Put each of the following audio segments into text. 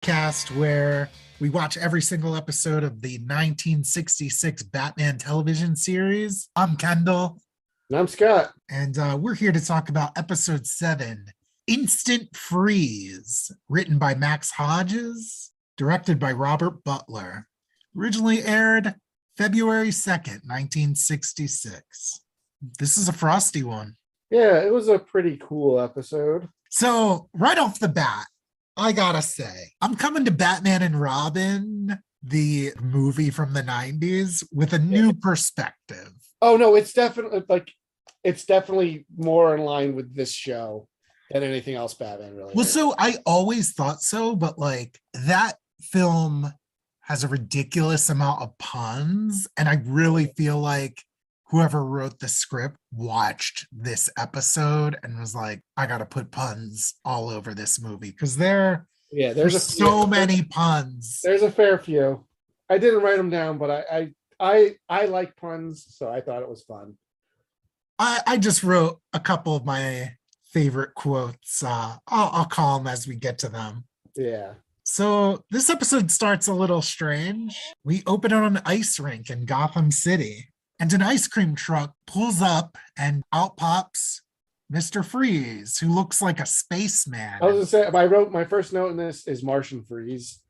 Batcast, where we watch every single episode of the 1966 Batman television series. I'm Kendall. And I'm Scott. And we're here to talk about episode 7, Instant Freeze, written by Max Hodges, directed by Robert Butler. Originally aired February 2nd, 1966. This is a frosty one. Yeah, it was a pretty cool episode. So, right off the bat, I gotta say, I'm coming to Batman and Robin, the movie from the 90s, with a new perspective. Oh no, it's definitely more in line with this show than anything else Batman really. Well, so I always thought so, but like that film has a ridiculous amount of puns, and I really feel like whoever wrote the script watched this episode and was like, I gotta put puns all over this movie because there's so many puns. There's a fair few. I didn't write them down, but I like puns, so I thought it was fun. I just wrote a couple of my favorite quotes. I'll call them as we get to them. Yeah. So this episode starts a little strange. We open on an ice rink in Gotham City, and an ice cream truck pulls up, and out pops Mr. Freeze, who looks like a spaceman. I was gonna say, I wrote my first note in this is Martian Freeze.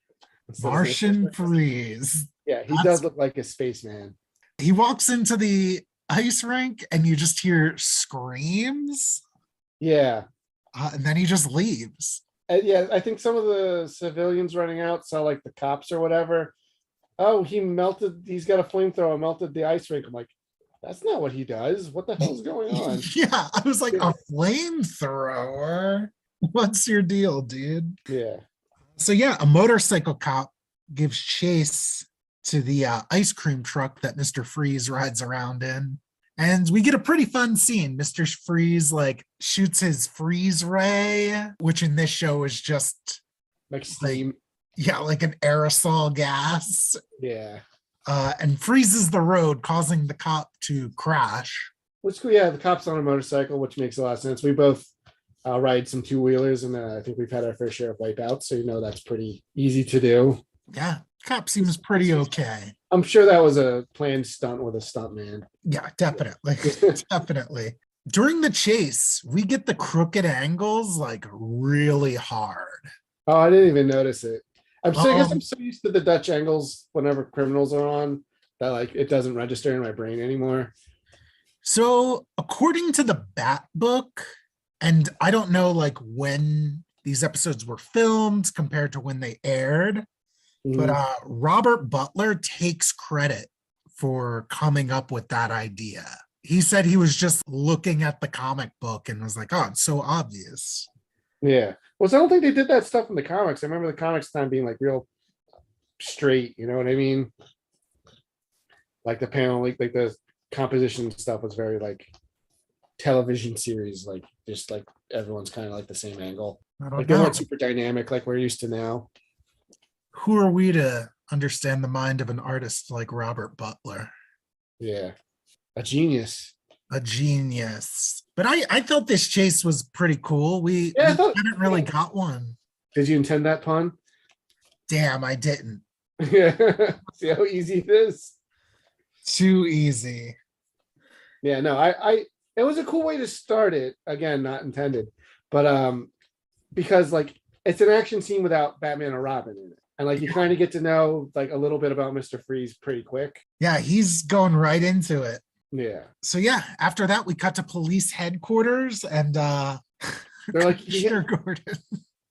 Martian Freeze. Yeah, he does look like a spaceman. He walks into the ice rink, and you just hear screams. Yeah. And then he just leaves. Yeah, I think some of the civilians running out saw like the cops or whatever. Oh, he's got a flamethrower, melted the ice rink. I'm like, that's not what he does. What the hell's going on? Yeah, I was like, a flamethrower? What's your deal, dude? Yeah. So yeah, a motorcycle cop gives chase to the ice cream truck that Mr. Freeze rides around in. And we get a pretty fun scene. Mr. Freeze like shoots his freeze ray, which in this show is just like steam. Like an aerosol gas. Yeah. And freezes the road, causing the cop to crash. Which, yeah, the cop's on a motorcycle, which makes a lot of sense. We both ride some two-wheelers, and I think we've had our fair share of wipeouts, so that's pretty easy to do. Yeah, cop seems pretty okay. I'm sure that was a planned stunt with a stuntman. Yeah, definitely. Definitely. During the chase, we get the crooked angles like really hard. Oh, I didn't even notice it. I guess I'm so used to the Dutch angles whenever criminals are on that like it doesn't register in my brain anymore. So according to the Bat book, and I don't know like when these episodes were filmed compared to when they aired, but Robert Butler takes credit for coming up with that idea. He said he was just looking at the comic book and was like, oh, it's so obvious. Yeah. Well, so I don't think they did that stuff in the comics. I remember the comics time being like real straight, you know what I mean? Like the panel, like the composition stuff was very like television series, like just like everyone's kind of like the same angle. Like they weren't super dynamic like we're used to now. Who are we to understand the mind of an artist like Robert Butler? Yeah. A genius. A genius. But I thought this chase was pretty cool. We hadn't really got one. Did you intend that pun? Damn, I didn't. Yeah. See how easy it is? Too easy. Yeah, no, it was a cool way to start it. Again, not intended. But because like it's an action scene without Batman or Robin in it. And like you kind of get to know like a little bit about Mr. Freeze pretty quick. Yeah, he's going right into it. Yeah. So yeah, after that we cut to police headquarters and they're like Commissioner Gordon.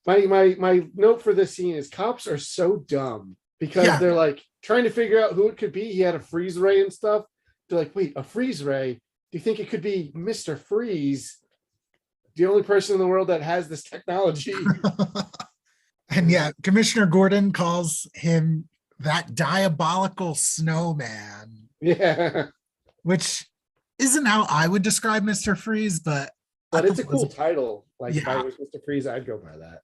My note for this scene is cops are so dumb because they're like trying to figure out who it could be. He had a freeze ray and stuff. They're like, wait, a freeze ray? Do you think it could be Mr. Freeze? The only person in the world that has this technology. And yeah, Commissioner Gordon calls him that diabolical snowman. Yeah. Which isn't how I would describe Mr. Freeze, but it's a cool title. Like if I was Mr. Freeze, I'd go by that.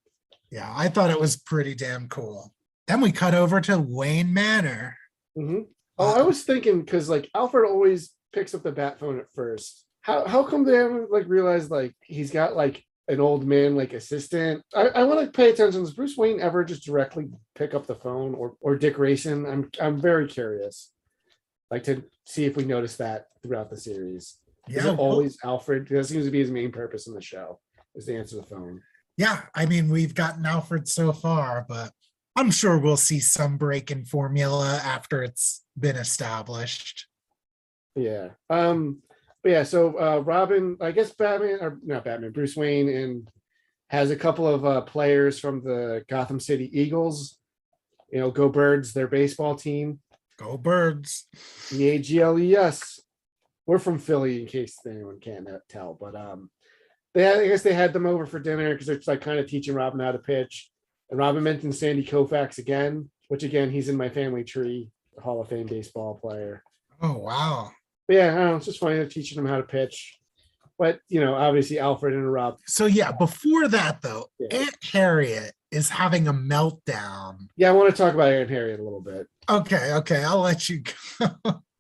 Yeah, I thought it was pretty damn cool. Then we cut over to Wayne Manor. Mm-hmm. I was thinking because like Alfred always picks up the bat phone at first. How come they haven't like realized like he's got like an old man like assistant. I want to pay attention. Does Bruce Wayne ever just directly pick up the phone, or Dick Grayson? I'm very curious, like to see if we notice that throughout the series. Is Yeah, it always Alfred? That seems to be his main purpose in the show, is to answer the phone. yeah. I mean, we've gotten Alfred so far, but I'm sure we'll see some break in formula after it's been established. Yeah. But yeah, so Robin, I guess Batman, or not Batman, Bruce Wayne, and has a couple of players from the Gotham City Eagles. Go Birds, their baseball team. Go Birds. The AGLES. We're from Philly, in case anyone can't tell. But I guess they had them over for dinner because they're like kind of teaching Robin how to pitch. And Robin mentioned Sandy Koufax again, which again, he's in my family tree, a Hall of Fame baseball player. Oh, wow. But yeah, I don't know, it's just funny they're teaching them how to pitch. But obviously Alfred and Rob. So yeah, before that though, Yeah. Aunt Harriet is having a meltdown. Yeah, I want to talk about Aunt Harriet a little bit. Okay, I'll let you go.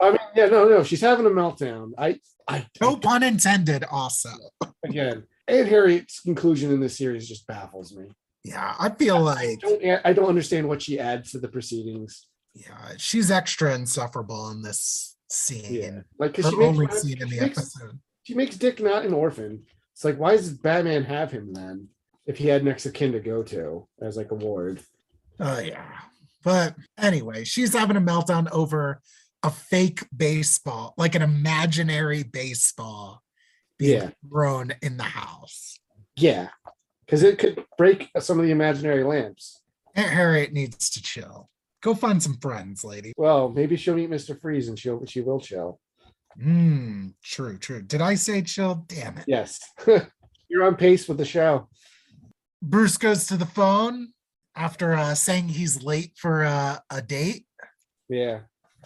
I mean, yeah, no, she's having a meltdown. No pun intended, also. Again, Aunt Harriet's conclusion in this series just baffles me. Yeah, I feel like I don't understand what she adds to the proceedings. yeah, she's extra insufferable in this scene. Yeah, like because Her only scene in the episode. She makes Dick not an orphan. It's like, why does Batman have him then? If he had next of kin to go to as like a ward. Oh yeah. But anyway, she's having a meltdown over a fake baseball, like an imaginary baseball being thrown in the house. Yeah. Because it could break some of the imaginary lamps. Aunt Harriet needs to chill. Go find some friends, lady. Well, maybe she'll meet Mr. Freeze and she will chill. True. Did I say chill? Damn it. Yes. You're on pace with the show. Bruce goes to the phone after saying he's late for a date. Yeah.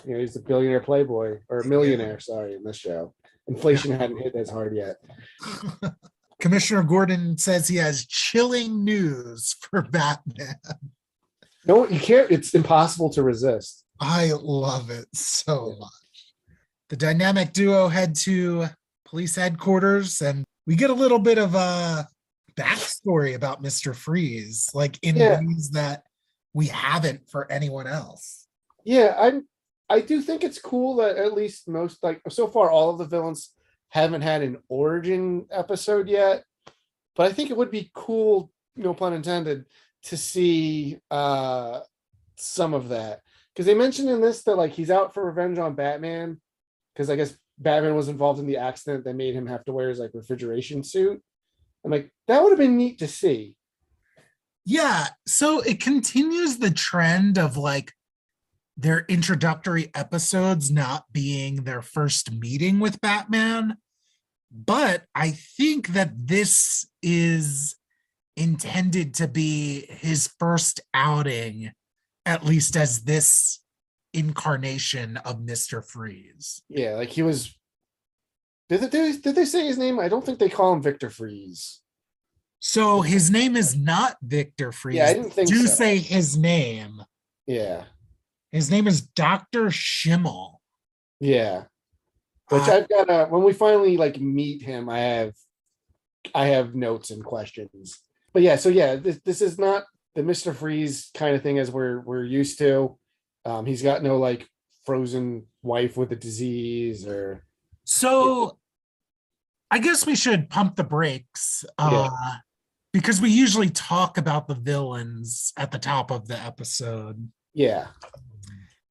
He's a billionaire playboy, or a millionaire, sorry, in this show. Inflation hadn't hit as hard yet. Commissioner Gordon says he has chilling news for Batman. No, you can't. It's impossible to resist. I love it so much. The dynamic duo head to police headquarters, and we get a little bit of a backstory about Mr. Freeze, like in ways that we haven't for anyone else. Yeah, I do think it's cool that at least most, like so far, all of the villains haven't had an origin episode yet. But I think it would be cool, no pun intended, to see some of that. Because they mentioned in this that like he's out for revenge on Batman. Because I guess Batman was involved in the accident that made him have to wear his like refrigeration suit. I'm like, that would have been neat to see. Yeah, so it continues the trend of like their introductory episodes not being their first meeting with Batman. But I think that this is intended to be his first outing, at least as this incarnation of Mr. Freeze. Yeah, like he was. Did they say his name? I don't think they call him Victor Freeze. So his name is not Victor Freeze. Yeah, I didn't think Do so. say his name. Yeah. His name is Dr. Schimmel. Yeah. Which I've got when we finally like meet him, I have notes and questions. But yeah, so yeah, this is not the Mr. Freeze kind of thing as we're used to. He's got no like frozen wife with a disease or so I guess we should pump the brakes because we usually talk about the villains at the top of the episode. Yeah.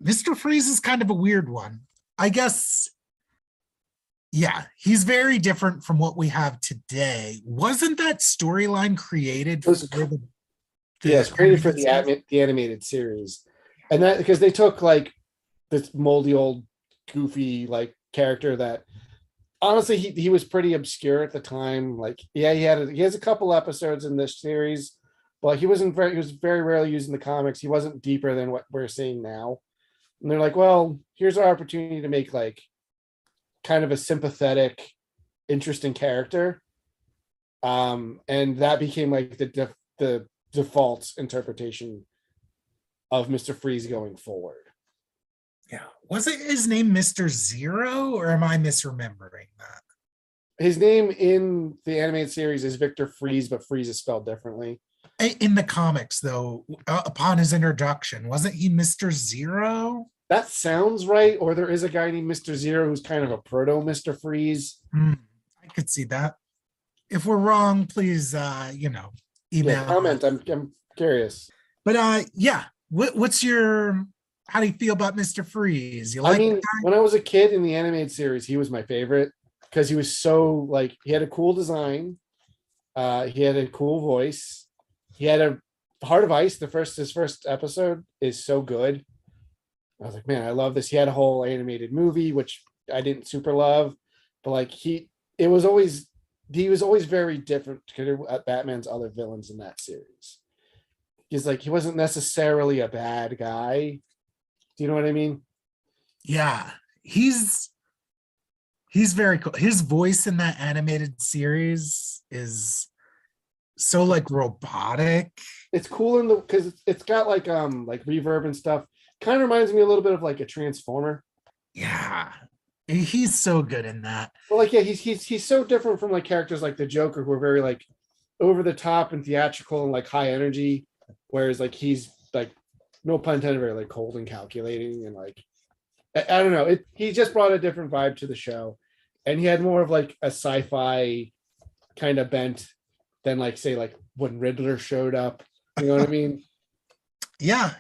Mr. Freeze is kind of a weird one. I guess, yeah, he's very different from what we have today. Wasn't that storyline created for the it's created for the animated series. And that because they took like this moldy old goofy like character that honestly he was pretty obscure at the time. Like he has a couple episodes in this series, but he was very rarely used in the comics. He wasn't deeper than what we're seeing now. And they're like, well, here's our opportunity to make like kind of a sympathetic, interesting character. And that became like the default interpretation of Mr. Freeze going forward. Yeah. Was it his name Mr. Zero, or am I misremembering that? His name in the animated series is Victor Freeze, but Freeze is spelled differently. In the comics, though, upon his introduction, wasn't he Mr. Zero? That sounds right. Or there is a guy named Mr. Zero who's kind of a proto Mr. Freeze. I could see that. If we're wrong, please, email. Yeah, comment. I'm curious. But yeah, what's your? How do you feel about Mr. Freeze? You like? I mean, when I was a kid in the animated series, he was my favorite because he was so like he had a cool design, he had a cool voice, he had a Heart of Ice. His first episode is so good. I was like, man, I love this. He had a whole animated movie, which I didn't super love, but like he was always very different to Batman's other villains in that series. He's like, he wasn't necessarily a bad guy. Do you know what I mean? Yeah, he's very cool. His voice in that animated series is so like robotic. It's cool because it's got like reverb and stuff. Kind of reminds me a little bit of like a Transformer. Yeah, he's so good in that. Well, like yeah, he's so different from like characters like the Joker who are very like over the top and theatrical and like high energy, whereas like he's like no pun intended, very like cold and calculating and like I don't know. He just brought a different vibe to the show, and he had more of like a sci-fi kind of bent than like say like when Riddler showed up. You know what I mean? Yeah.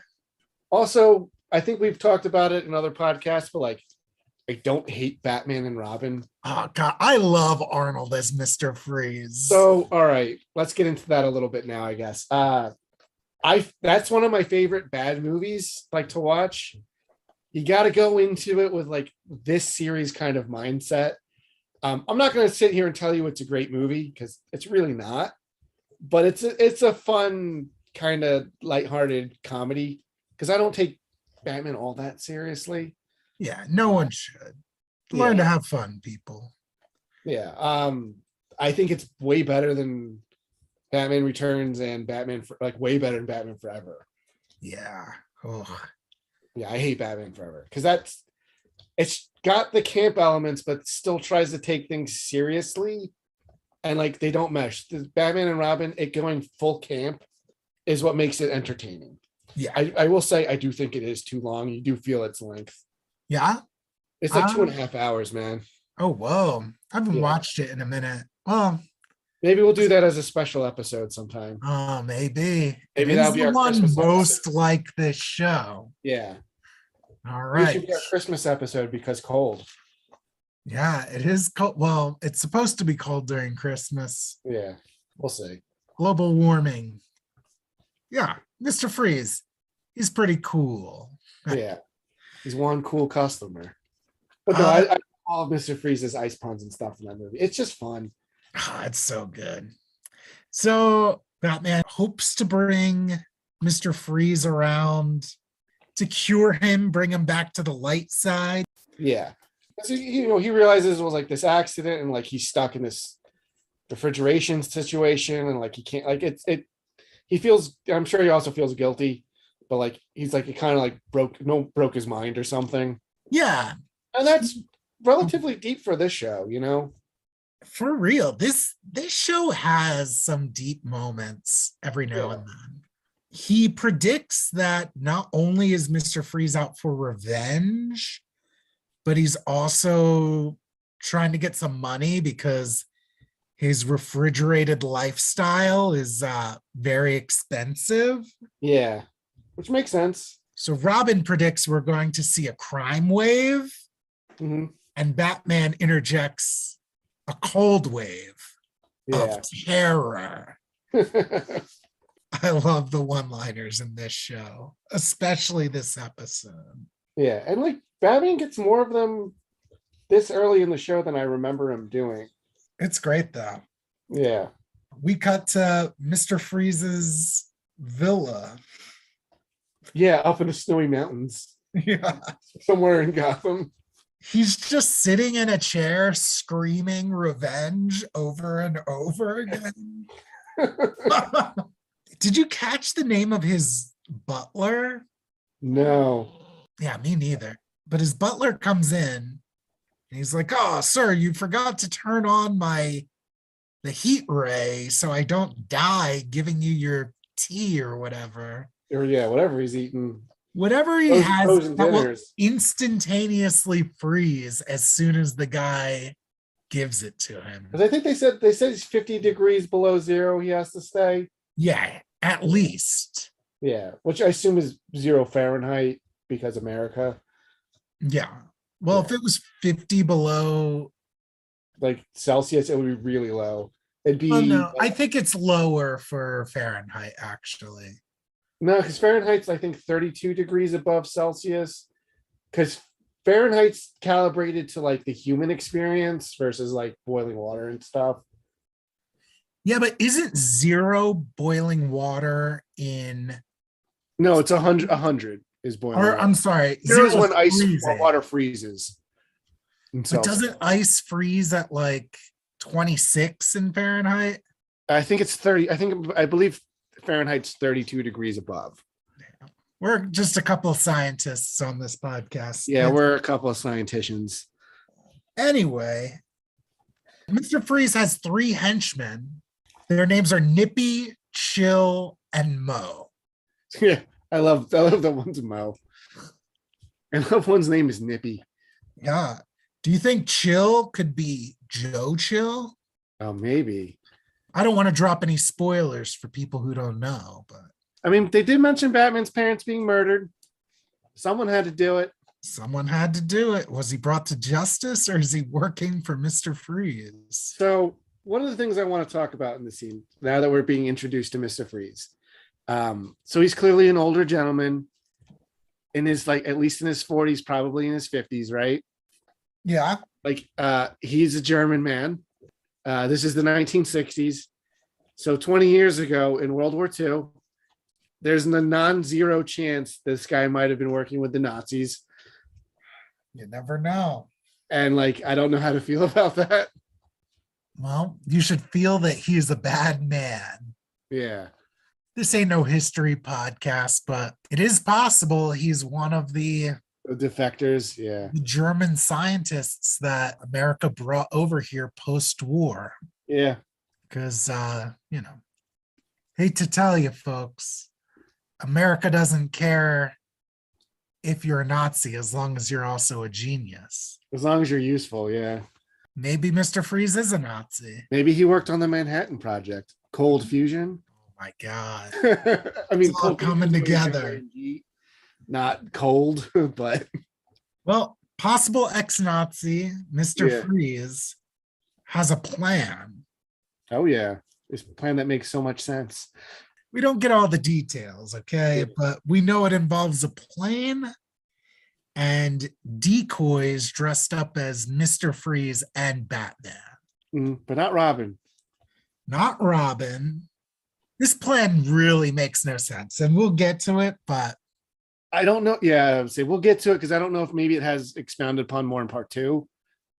Also, I think we've talked about it in other podcasts, but like I don't hate Batman and Robin. Oh God, I love Arnold as Mr. Freeze. So all right, let's get into that a little bit now, I guess. That's one of my favorite bad movies like to watch. You got to go into it with like this series kind of mindset. I'm not going to sit here and tell you it's a great movie because it's really not, but it's a fun kind of lighthearted comedy because I don't take Batman all that seriously. Yeah, no one should. Learn to have fun, people. Yeah. I think it's way better than Batman Returns and way better than Batman Forever. Yeah. Oh. Yeah, I hate Batman Forever because it's got the camp elements, but still tries to take things seriously, and like they don't mesh. The Batman and Robin, it going full camp is what makes it entertaining. Yeah, I will say I do think it is too long. You do feel its length. Yeah, it's like 2.5 hours, man. Oh whoa, I haven't watched it in a minute. Well, maybe we'll do that as a special episode sometime. Oh, maybe that'll be our one Christmas most episode. like this show. Yeah. All right. It should be our Christmas episode because cold. Yeah, it is cold. Well, it's supposed to be cold during Christmas. Yeah, we'll see. Global warming. Yeah, Mr. Freeze. He's pretty cool. Yeah, he's one cool customer. But no, I love Mr. Freeze's ice puns and stuff in that movie. It's just fun. It's so good. So Batman hopes to bring Mr. Freeze around to cure him, bring him back to the light side. Yeah. He realizes it was like this accident and like he's stuck in this refrigeration situation and like he can't like he feels, I'm sure he also feels guilty, but like he's like, it kind of like broke his mind or something. Yeah. And that's relatively deep for this show, you know? For real. This show has some deep moments every now and then. He predicts that not only is Mr. Freeze out for revenge, but he's also trying to get some money because his refrigerated lifestyle is very expensive. Yeah, which makes sense. So Robin predicts we're going to see a crime wave, and Batman interjects a cold wave of terror. I love the one-liners in this show, especially this episode. Yeah, and like Batman gets more of them this early in the show than I remember him doing. It's great though. Yeah. We cut to Mr. Freeze's villa. Yeah, up in the snowy mountains. Yeah. Somewhere in Gotham. He's just sitting in a chair screaming revenge over and over again. Did you catch the name of his butler? No. Yeah, me neither. But his butler comes in And he's like, "Oh, sir, you forgot to turn on the heat ray so I don't die giving you your tea or whatever." Or yeah, whatever he's eating. Whatever he Those has frozen that will dinners. instantaneously freeze as soon as the guy gives it to him. Because I think they said he's 50 degrees below zero. He has to stay. Yeah, at least. Yeah, which I assume is 0 Fahrenheit because America. Yeah. Well, Yeah. if it was 50 below, Like Celsius, it would be really low. It'd be oh no, I think it's lower for Fahrenheit actually. no, because Fahrenheit's I think 32 degrees above Celsius. Because Fahrenheit's calibrated to like the human experience versus like boiling water and stuff. Yeah, but isn't zero boiling water in, No, it's 100. 100 is boiling or water. I'm sorry, Zero is zero when ice or freezing. water freezes. in But Celsius. doesn't ice freeze at like 26 in Fahrenheit? I think it's 30. I believe Fahrenheit's 32 degrees above. We're just a couple of scientists on this podcast. Yeah, we're a couple of scienticians. Anyway, Mr. Freeze has 3 henchmen. Their names are Nippy, Chill, and Mo. Yeah, I love the one's Mo. I love one's name is Nippy. Yeah. Do you think Chill could be Joe Chill? Oh, maybe. I don't want to drop any spoilers for people who don't know, but I mean, they did mention Batman's parents being murdered. Someone had to do it. someone had to do it. Was he brought to justice or is he working for Mr. Freeze? So one of the things I want to talk about in the scene, now that we're being introduced to Mr. Freeze. So he's clearly an older gentleman in his, like, at least in his 40s, probably in his 50s, right? Yeah. Like, he's a German man. This is the 1960s. So 20 years ago in World War II, there's a non-zero chance this guy might have been working with the Nazis. You never know. And like, I don't know how to feel about that. Well, you should feel that he is a bad man. Yeah. This ain't no history podcast, but it is possible he's one of the The defectors. Yeah. German scientists that America brought over here post-war. Yeah. Because, hate to tell you folks, America doesn't care if you're a Nazi as long as you're also a genius. As long as you're useful. Yeah. Maybe Mr. Freeze is a Nazi. Maybe he worked on the Manhattan Project. Cold fusion. Oh my God. I mean, It's all coming together. Not cold, but Well, possible ex-Nazi, Mr. Yeah. Freeze, has a plan. oh yeah, this plan that makes so much sense. We don't get all the details, okay? Yeah. But we know it involves a plane and decoys dressed up as Mr. Freeze and Batman. But not Robin. Not Robin. This plan really makes no sense, and we'll get to it, but I don't know. Yeah, I would say we'll get to it because I don't know if maybe it has expounded upon more in part 2.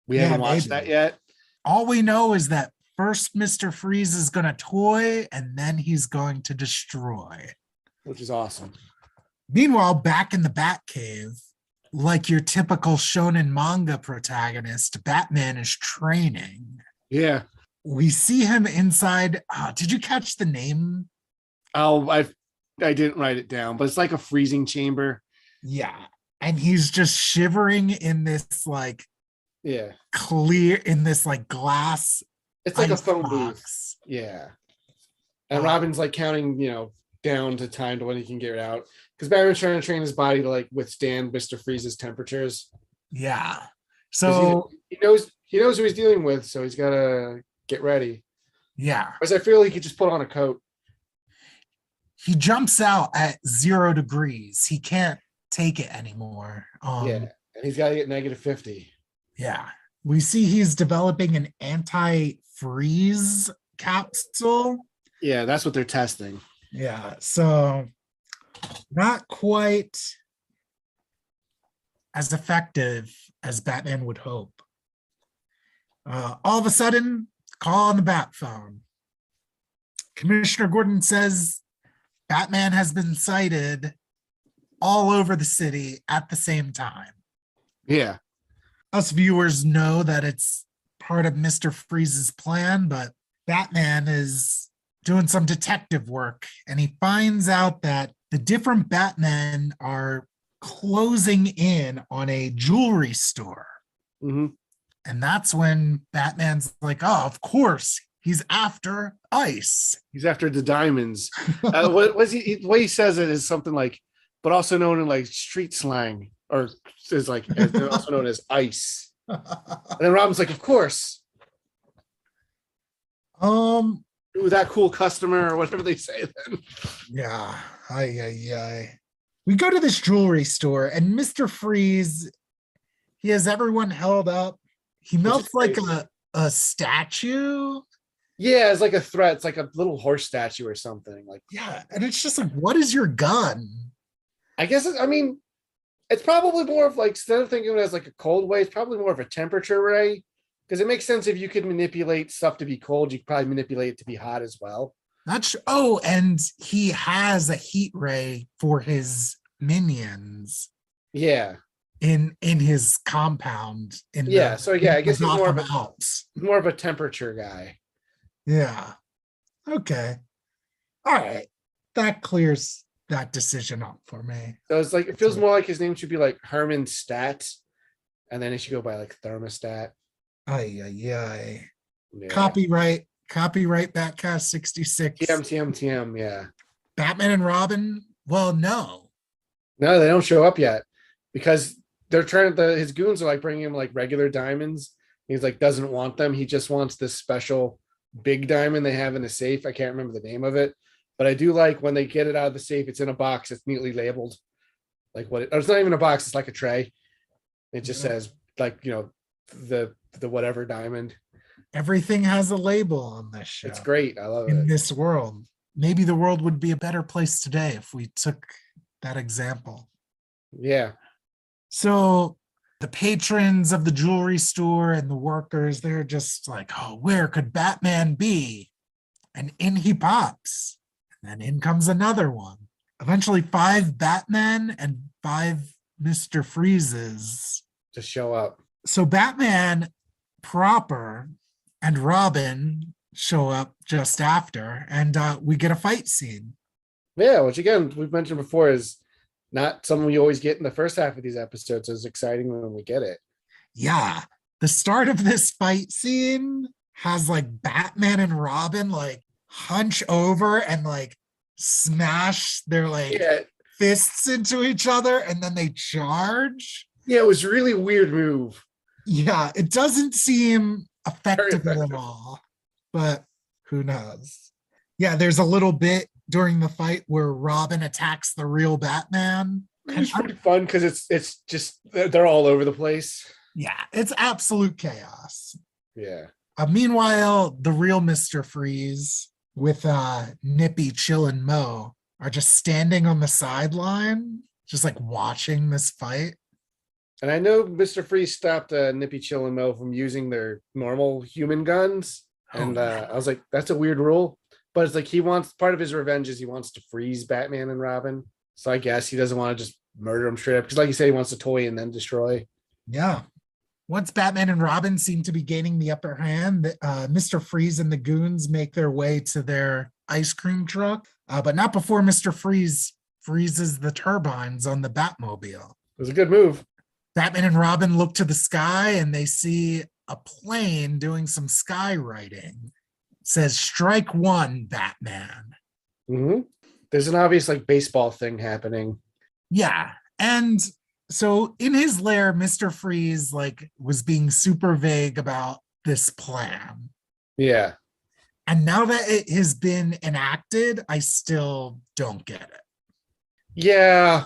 We Yeah, haven't watched maybe. that yet. all we know is that first Mr. Freeze is going to toy, and then he's going to destroy. Which is awesome. Meanwhile, back in the Batcave, like your typical shonen manga protagonist, Batman is training. Yeah. We see him inside. Did you catch the name? Oh, I didn't write it down, but it's like a freezing chamber. Yeah. And he's just shivering in this like Yeah. clear, in this like glass. It's like a ice phone booth. box. Yeah. And Robin's like counting, down to time to when he can get out. Because Batman's trying to train his body to like withstand Mr. Freeze's temperatures. Yeah. So he knows who he's dealing with, so he's gotta get ready. yeah. Because I feel like he just put on a coat. He jumps out at 0 degrees. He can't take it anymore. And he's gotta get -50. Yeah. We see he's developing an anti-freeze capsule. Yeah, that's what they're testing. Yeah. So not quite as effective as Batman would hope. All of a sudden, call on the bat phone. Commissioner Gordon says Batman has been sighted all over the city at the same time. Yeah. us viewers know that it's part of Mr. Freeze's plan, but Batman is doing some detective work and he finds out that the different Batmen are closing in on a jewelry store. Mm-hmm. And that's when Batman's like, oh, of course, he's after ice. He's after the diamonds. What was he? The way he says it is something like, but also known in like street slang, or is like also known as ice. And then Robin's like, of course. Ooh, that cool customer or whatever they say then. Yeah. We go to this jewelry store and Mr. Freeze, he has everyone held up. He melts like a statue. Yeah, it's like a threat. It's like a little horse statue or something. Like, yeah, and it's just like, what is your gun? I guess it's probably more of like, instead of thinking of it as like a cold way, it's probably more of a temperature ray. Because it makes sense if you could manipulate stuff to be cold, you could probably manipulate it to be hot as well. And he has a heat ray for his minions. Yeah. In his compound. I guess he's more of a temperature guy. Yeah. Okay. All right. That clears that decision up for me. So it's like, it feels more like his name should be like Herman Stat, and then it should go by like Thermostat. Yeah. Copyright Batcast 66. TM, yeah. Batman and Robin? Well, no. No, they don't show up yet because they're trying to, his goons are like bringing him like regular diamonds. He's like, doesn't want them. He just wants this special big diamond they have in the safe. I can't remember the name of it, but I do like when they get it out of the safe, it's in a box. It's neatly labeled. Like it's not even a box. It's like a tray. It just says like, the whatever diamond. Everything has a label on this show. It's great. I love it. In this world, maybe the world would be a better place today if we took that example. Yeah. So the patrons of the jewelry store and the workers, they're just like, oh, where could Batman be? And in he pops. And then in comes another one. Eventually 5 Batmen and 5 Mr. Freezes just show up. So Batman proper and Robin show up just after, and we get a fight scene. Yeah, which again, we've mentioned before is not something we always get in the first half of these episodes. It's exciting when we get it. Yeah. The start of this fight scene has like Batman and Robin like hunch over and like smash their fists into each other and then they charge. Yeah, it was a really weird move. Yeah, it doesn't seem effective at all, but who knows? Yeah, there's a little bit during the fight where Robin attacks the real Batman. It's pretty fun because it's just they're all over the place. Yeah, it's absolute chaos. Yeah. Meanwhile, the real Mr. Freeze with Nippy, Chill, and Mo are just standing on the sideline, just like watching this fight. And I know Mr. Freeze stopped Nippy, Chill, and Mo from using their normal human guns. And I was like, that's a weird rule. But it's like he wants, part of his revenge is he wants to freeze Batman and Robin. So I guess he doesn't want to just murder him straight up. Because like you said, he wants to toy and then destroy. Yeah. Once Batman and Robin seem to be gaining the upper hand, Mr. Freeze and the goons make their way to their ice cream truck. But not before Mr. Freeze freezes the turbines on the Batmobile. It was a good move. Batman and Robin look to the sky and they see a plane doing some skywriting. It says, "Strike one, Batman." Mm-hmm. There's an obvious like baseball thing happening. Yeah. And so in his lair, Mr. Freeze like was being super vague about this plan. Yeah. And now that it has been enacted, I still don't get it. Yeah,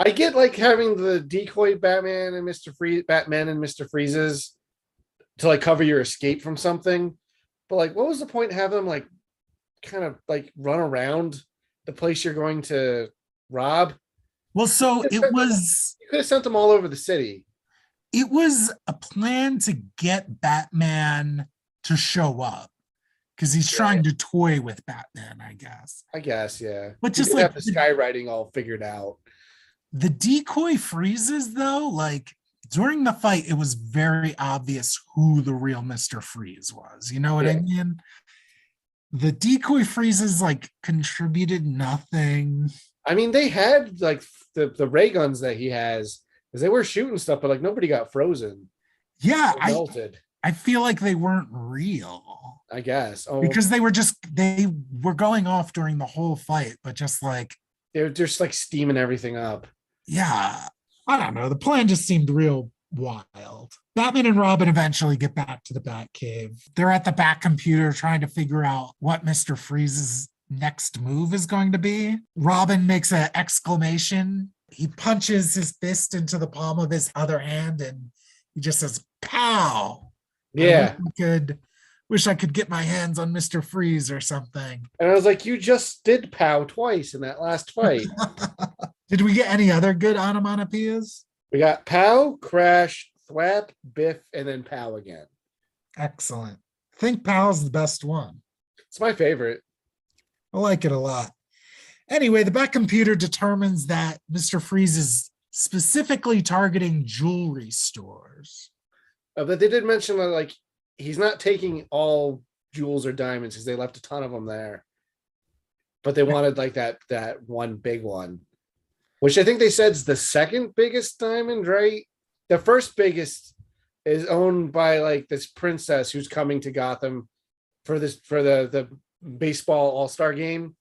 I get like having the decoy Batman and Mr. Freezes to like cover your escape from something. But like, what was the point having them like kind of like run around the place you're going to rob? Well, so you could have sent them all over the city. It was a plan to get Batman to show up because he's trying to toy with Batman, I guess. Yeah. But just like have the skywriting all figured out. The decoy freezes though, like during the fight, it was very obvious who the real Mr. Freeze was. You know what I Yeah. mean? The decoy freezes like contributed nothing. I mean, they had like the ray guns that he has, because they were shooting stuff, but like nobody got frozen Yeah, or melted, I feel like they weren't real I guess. Oh, because they were going off during the whole fight, but just like, they're just like steaming everything up. yeah, I don't know. The plan just seemed real wild. Batman and Robin eventually get back to the Batcave. They're at the Bat computer trying to figure out what Mr. Freeze's next move is going to be. Robin makes an exclamation. He punches his fist into the palm of his other hand and he just says, "Pow!" Yeah. Wish I could get my hands on Mr. Freeze or something. And I was like, you just did pow twice in that last fight. Did we get any other good onomatopoeias? We got pow, crash, thwap, biff, and then pow again. Excellent. I think Pow's the best one. It's my favorite. I like it a lot. Anyway, the Bat computer determines that Mr. Freeze is specifically targeting jewelry stores. But they did mention that like he's not taking all jewels or diamonds because they left a ton of them there. But they wanted like that one big one, which I think they said is the second biggest diamond, right? The first biggest is owned by like this princess who's coming to Gotham for the baseball all-star game.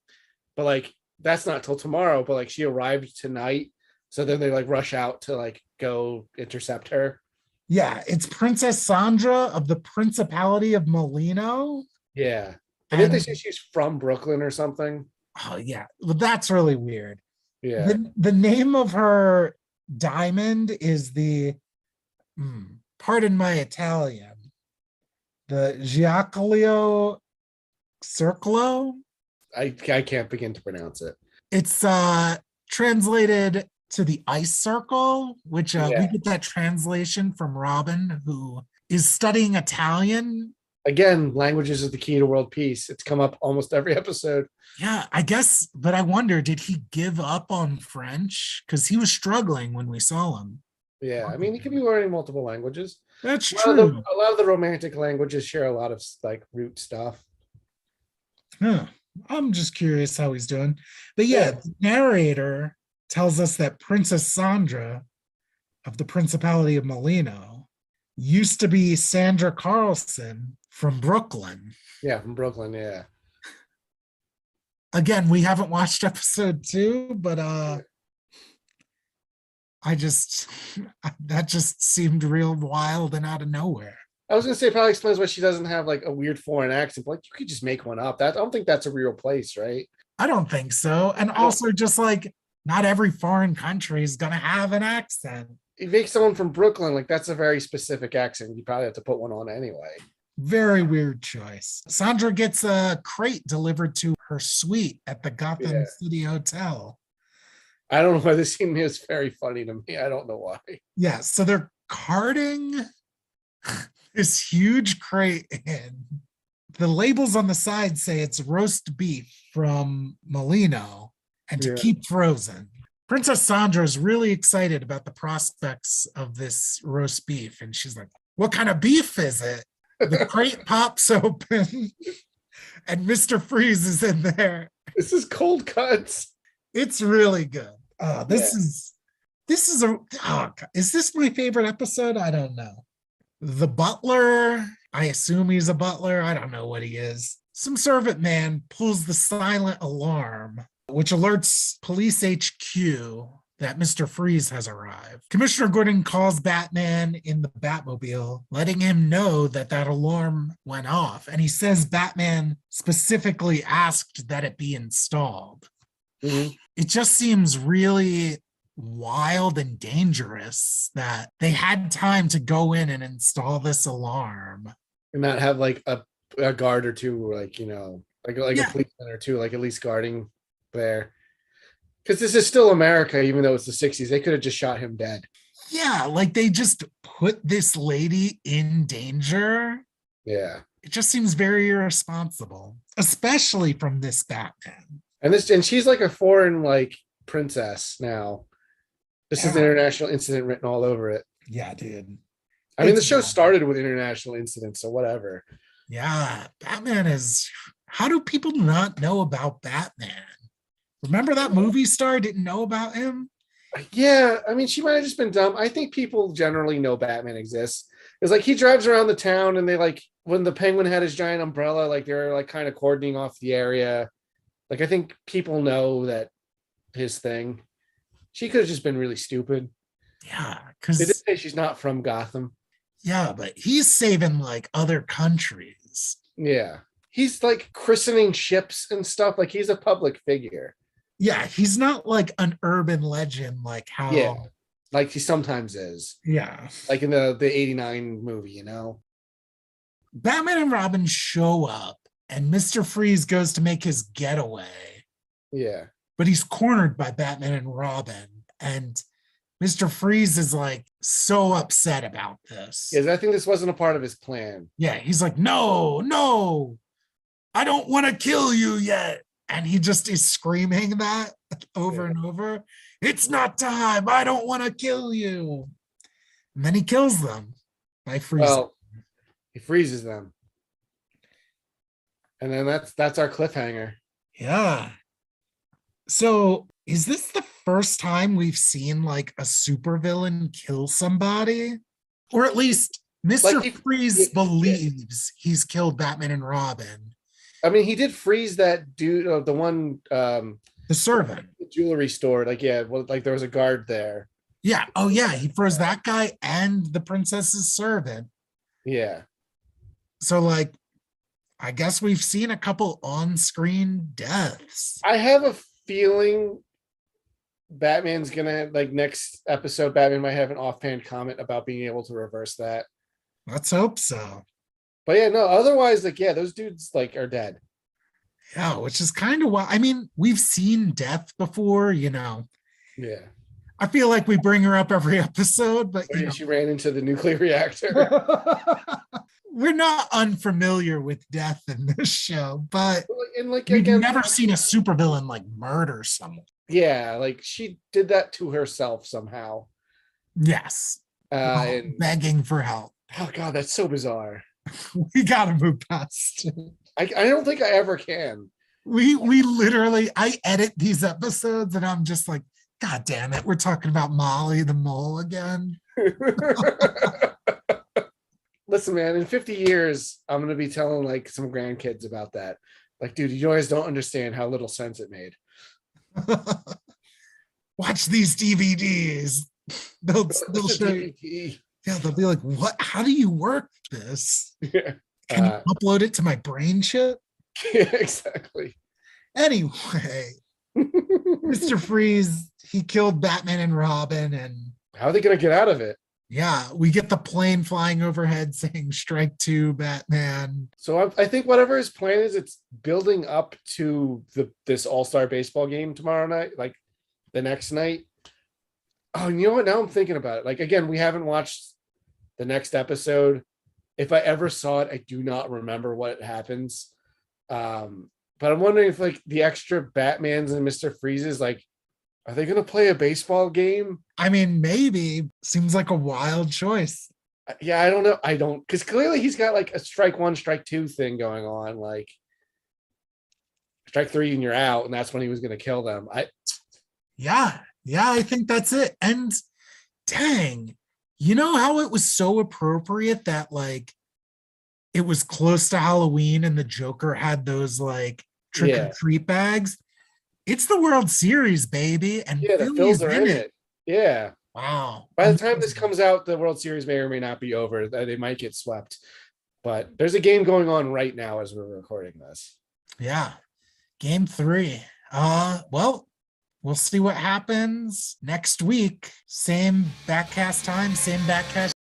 But like that's not till tomorrow, but like she arrived tonight. So then they like rush out to like go intercept her. Yeah, it's Princess Sandra of the Principality of Molino. Yeah. And didn't they say she's from Brooklyn or something? Oh, yeah. Well, that's really weird. Yeah. The name of her diamond is pardon my Italian, the Giacolio Circolo. I can't begin to pronounce it. It's translated to the ice circle, which we get that translation from Robin, who is studying Italian. Again, languages is the key to world peace. It's come up almost every episode. Yeah, I guess, but I wonder, did he give up on French? Because he was struggling when we saw him. Yeah, I mean, he could be learning multiple languages. That's true. A lot of the romantic languages share a lot of like root stuff. Huh. I'm just curious how he's doing. But yeah, the narrator tells us that Princess Sandra of the Principality of Molino used to be Sandra Carlson from Brooklyn. Yeah, from Brooklyn, yeah. Again, we haven't watched episode 2, but that just seemed real wild and out of nowhere. I was gonna say, probably explains why she doesn't have like a weird foreign accent, but like you could just make one up. I don't think that's a real place, right? I don't think so. And also just like not every foreign country is gonna have an accent. You make someone from Brooklyn, like that's a very specific accent. You probably have to put one on anyway. Very weird choice. Sandra gets a crate delivered to her suite at the Gotham City Hotel. I don't know why this scene is very funny to me. I don't know why. Yeah, so they're carting this huge crate in. The labels on the side say it's roast beef from Molino and to keep frozen. Princess Sandra is really excited about the prospects of this roast beef. And she's like, what kind of beef is it? The crate pops open and Mr. Freeze is in there. This is cold cuts. It's really good. Is this my favorite episode? I don't know. The butler, I assume he's a butler. I don't know what he is. Some servant man pulls the silent alarm, which alerts police HQ that Mr. Freeze has arrived. Commissioner Gordon calls Batman in the Batmobile, letting him know that alarm went off. And he says Batman specifically asked that it be installed. Mm-hmm. It just seems really wild and dangerous that they had time to go in and install this alarm. And not have like a guard or two, like, you know, like a policeman or two, like at least guarding there. Because this is still America, even though it's the 60s. They could have just shot him dead. Yeah, like they just put this lady in danger. Yeah. It just seems very irresponsible, especially from this Batman. And she's like a foreign like princess now. This is an international incident written all over it. Yeah, dude. I mean, the It's show bad. started with international incidents, so whatever. Yeah, Batman is. How do people not know about Batman? Remember that movie star didn't know about him? Yeah, I mean, she might have just been dumb. I think people generally know Batman exists. It's like he drives around the town, and they like when the Penguin had his giant umbrella, like they're like kind of cordoning off the area. Like I think people know that his thing. She could have just been really stupid. Yeah, They did because say she's not from Gotham. yeah, but he's saving like other countries. Yeah, he's like christening ships and stuff. Like he's a public figure. Yeah, he's not like an urban legend like Yeah, how. like he sometimes is. Yeah, Like in the '89 movie, you know. Batman and Robin show up, and Mr. Freeze goes to make his getaway, Yeah. but he's cornered by Batman and Robin, and Mr. Freeze is like so upset about this. Yes, I think this wasn't a part of his plan. Yeah, he's like, no, no, I don't want to kill you yet. And he just is screaming that over Yeah. and over. It's not time. I don't want to kill you. And then he kills them by freezing. Well, he freezes them. And then that's our cliffhanger. Yeah. So is this the first time we've seen like a supervillain kill somebody? Or at least Mr. Like Freeze believes he's killed Batman and Robin. I mean, he did freeze that dude, the one The servant. jewelry store. Like, yeah, well, like there was a guard there. Yeah. Oh, yeah. He froze that guy and the princess's servant. Yeah. So, like, I guess we've seen a couple on-screen deaths. I have a feeling Batman's gonna like next episode, Batman might have an offhand comment about being able to reverse that. Let's hope so. But yeah, no, otherwise, like, yeah, those dudes like are dead. Yeah, which is kind of why. I mean, we've seen death before, you know. Yeah. I feel like we bring her up every episode, but you know, She ran into the nuclear reactor. we're not unfamiliar with death in this show, but And like we've again, never seen a supervillain like murder someone. yeah, like she did that to herself somehow. Yes. While And begging for help. oh god, that's so bizarre. We gotta move past it. I don't think I ever can. We literally, I edit these episodes and I'm just like, God damn it, we're talking about Molly the mole again. Listen, man, in 50 years, I'm gonna be telling like some grandkids about that. Like, dude, you guys don't understand how little sense it made. Watch these DVDs. They'll show you. Yeah, they'll be like, what? How do you work this? Yeah. Can you upload it to my brain chip? Yeah, exactly. Anyway, Mr. Freeze, he killed Batman and Robin, and How are they gonna get out of it? yeah, we get the plane flying overhead saying strike two, Batman. So I think whatever his plan is, it's building up to this all-star baseball game tomorrow night, like the next night. Oh, you know what? Now I'm thinking about it. Like again, we haven't watched the next episode. If I ever saw it, I do not remember what happens. But I'm wondering if like the extra Batmans and Mr. Freezes, like, are they gonna play a baseball game? I mean, maybe. Seems like a wild choice. Yeah, I don't know. I don't, because clearly he's got like a strike one, strike two thing going on. Like strike three and you're out, and that's when he was gonna kill them. Yeah, I think that's it. And dang, you know how it was so appropriate that like it was close to Halloween and the Joker had those like trick or treat bags. It's the World Series, baby, and yeah, the Phils are in it. Yeah. Wow. By the time this comes out, the World Series may or may not be over. They might get swept. But there's a game going on right now as we're recording this. Yeah. Game 3. Well, we'll see what happens next week. Same Batcast time, same Batcast